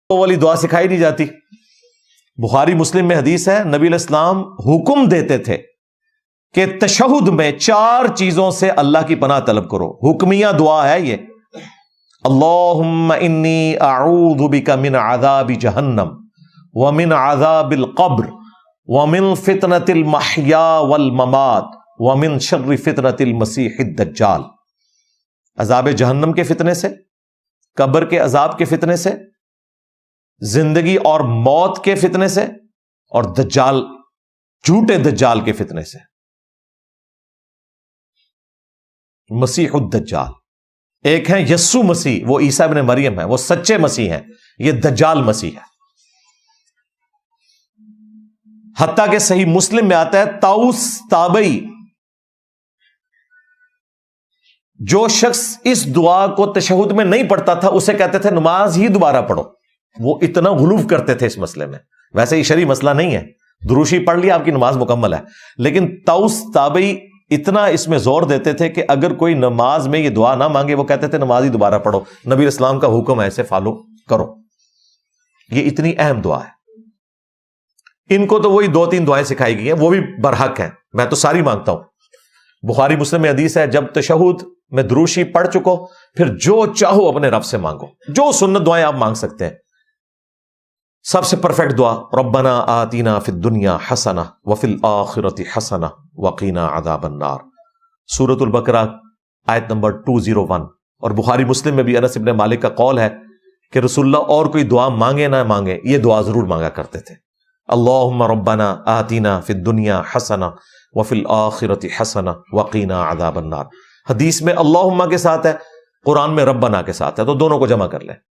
وہ والی دعا سکھائی نہیں جاتی. بخاری مسلم میں حدیث ہے، نبی علیہ السلام حکم دیتے تھے کہ تشہد میں 4 چیزوں سے اللہ کی پناہ طلب کرو. حکمیہ دعا ہے یہ. اللہم انی اعوذ بک من عذاب جہنم ومن عذاب القبر ومن فتنة المحیا والممات ومن شر فتنة المسیح الدجال. عذاب جہنم کے فتنے سے، قبر کے عذاب کے فتنے سے، زندگی اور موت کے فتنے سے، اور دجال، جھوٹے دجال کے فتنے سے. مسیح الدجال ایک ہے یسوع مسیح، وہ عیسیٰ ابن مریم ہے، وہ سچے مسیح ہیں. یہ دجال مسیح ہے. حتیٰ کہ صحیح مسلم میں آتا ہے طاؤس تابعی، جو شخص اس دعا کو تشہد میں نہیں پڑھتا تھا اسے کہتے تھے نماز ہی دوبارہ پڑھو. وہ اتنا غلو کرتے تھے اس مسئلے میں. ویسے یہ شرعی مسئلہ نہیں ہے، دروشی پڑھ لیا آپ کی نماز مکمل ہے. لیکن طاؤس تابعی اتنا اس میں زور دیتے تھے کہ اگر کوئی نماز میں یہ دعا نہ مانگے وہ کہتے تھے نماز ہی دوبارہ پڑھو، نبی اسلام کا حکم ہے، اسے فالو کرو. یہ اتنی اہم دعا ہے. ان کو تو وہی 2-3 دعائیں سکھائی گئی ہیں، وہ بھی برحق ہیں، میں تو ساری مانگتا ہوں. بخاری مسلم میں حدیث ہے جب تشہد میں دروشی پڑھ چکو پھر جو چاہو اپنے رب سے مانگو، جو سنت دعائیں آپ مانگ سکتے ہیں. سب سے پرفیکٹ دعا ربنا آتینا فی الدنیا حسنہ وفی الآخرۃ حسنہ وقینا عذاب النار، سورۃ البقرہ آیت نمبر 201. اور بخاری مسلم میں بھی انس ابن مالک کا قول ہے کہ رسول اللہ اور کوئی دعا مانگے نہ مانگے یہ دعا ضرور مانگا کرتے تھے. اللہم ربنا آتینا فی الدنیا حسنہ وفی الآخرۃ حسنہ وقینا عذاب النار. حدیث میں اللہم کے ساتھ ہے، قرآن میں ربنا کے ساتھ ہے، تو دونوں کو جمع کر لیں.